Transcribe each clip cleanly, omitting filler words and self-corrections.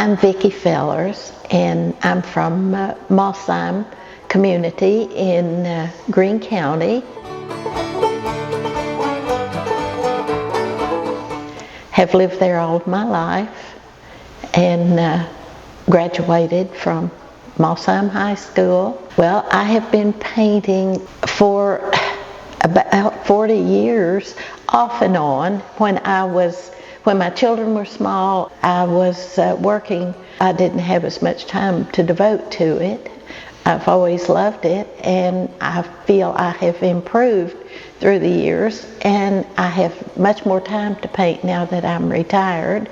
I'm Vicki Fellers, and I'm from Mossheim community in Greene County. Have lived there all of my life and graduated from Mossheim High School. Well, I have been painting for about 40 years, off and on. When my children were small, I was working. I didn't have as much time to devote to it. I've always loved it, and I feel I have improved through the years, and I have much more time to paint now that I'm retired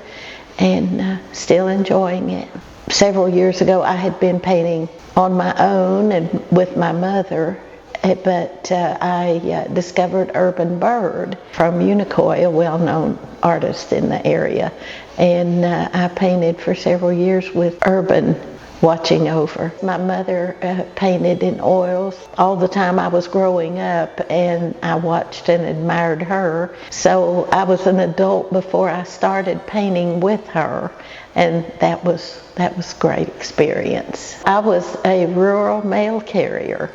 and still enjoying it. Several years ago, I had been painting on my own and with my mother, but I discovered Urban Bird from Unicoi, a well-known artist in the area, and I painted for several years with Urban watching over. My mother painted in oils all the time I was growing up, and I watched and admired her. So I was an adult before I started painting with her, and that was a great experience. I was a rural mail carrier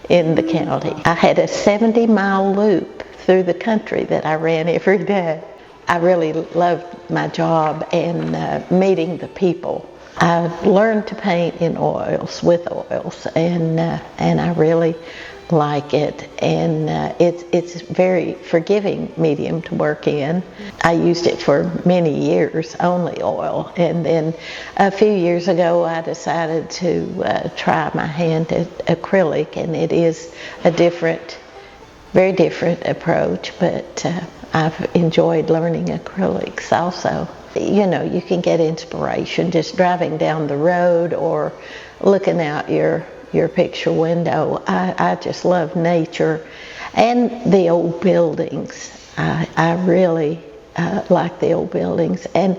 in the county. I had a 70-mile loop through the country that I ran every day. I really loved my job and meeting the people. I learned to paint in oils, with oils, and I really like it, and it's a very forgiving medium to work in. I used it for many years, only oil, and then a few years ago I decided to try my hand at acrylic, and it is a very different approach, but I've enjoyed learning acrylics also. You know, you can get inspiration just driving down the road or looking out your picture window. I just love nature and the old buildings. I really like the old buildings, and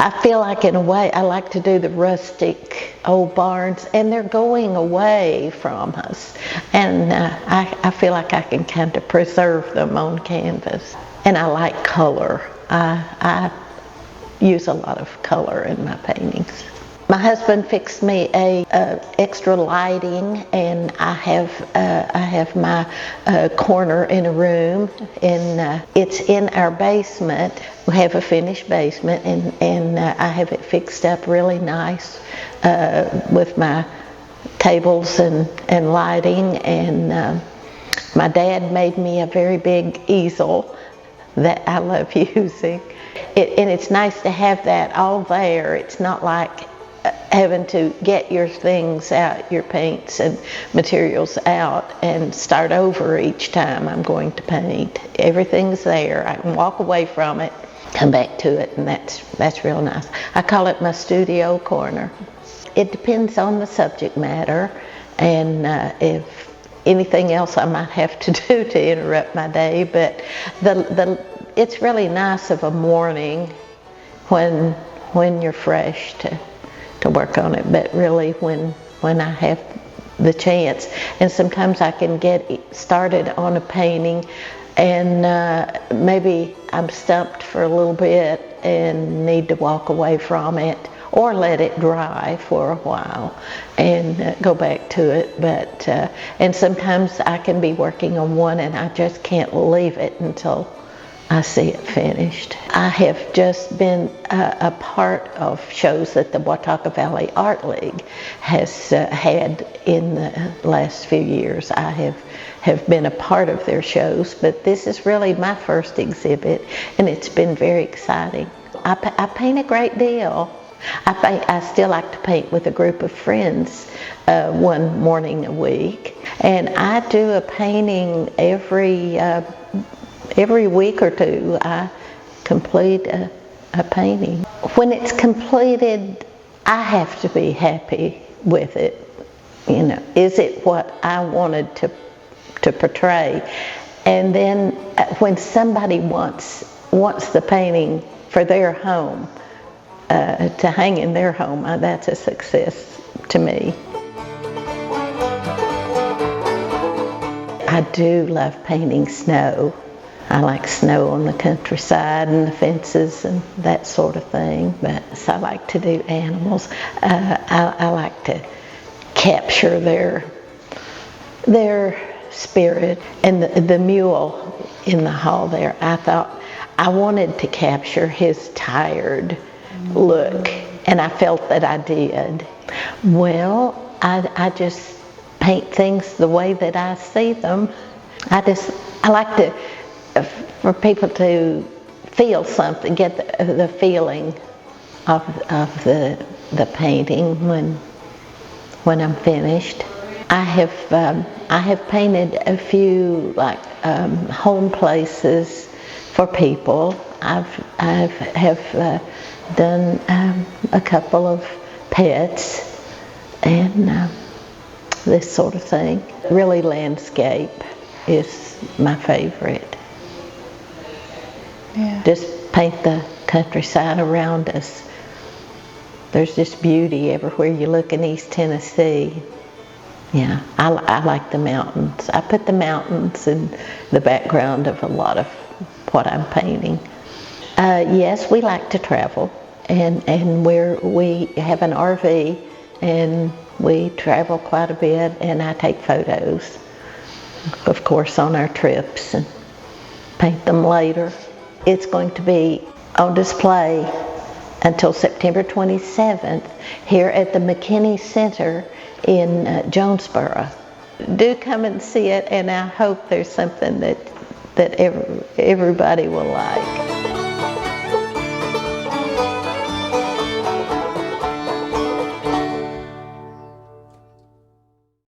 I feel like in a way I like to do the rustic old barns, and they're going away from us, and I feel like I can kind of preserve them on canvas. And I like color. I use a lot of color in my paintings. My husband fixed me a extra lighting, and I have my corner in a room, and it's in our basement. We have a finished basement, and I have it fixed up really nice with my tables and lighting, and my dad made me a very big easel that I love using. And it's nice to have that all there. It's not like having to get your things out, your paints and materials out, and start over each time I'm going to paint. Everything's there. I can walk away from it, come back to it, and that's real nice. I call it my studio corner. It depends on the subject matter, and if anything else I might have to do to interrupt my day, but it's really nice of a morning when you're fresh to work on it, but really when I have the chance. And sometimes I can get started on a painting and maybe I'm stumped for a little bit and need to walk away from it, or let it dry for a while and go back to it. But and sometimes I can be working on one and I just can't leave it until I see it finished. I have just been a part of shows that the Watauga Valley Art League has had in the last few years. I have been a part of their shows, but this is really my first exhibit, and it's been very exciting. I paint a great deal. I still like to paint with a group of friends one morning a week, and I do a painting every week or two. I complete a painting. When it's completed, I have to be happy with it. You know, is it what I wanted to portray? And then when somebody wants the painting for their home, to hang in their home, that's a success to me. I do love painting snow. I like snow on the countryside and the fences and that sort of thing. But so I like to do animals. I like to capture their spirit. And the mule in the hall there, I thought I wanted to capture his tired look, and I felt that I did. Well, I just paint things the way that I see them. I like to, for people to feel something, get the feeling of the painting when I'm finished. I have painted a few like home places for people. I have done a couple of pets and this sort of thing. Really, landscape is my favorite. Yeah. Just paint the countryside around us. There's just beauty everywhere you look in East Tennessee. Yeah, I like the mountains. I put the mountains in the background of a lot of what I'm painting. Yes, we like to travel, and we have an RV, and we travel quite a bit, and I take photos, of course, on our trips and paint them later. It's going to be on display until September 27th here at the McKinney Center in Jonesboro. Do come and see it, and I hope there's something that everybody will like.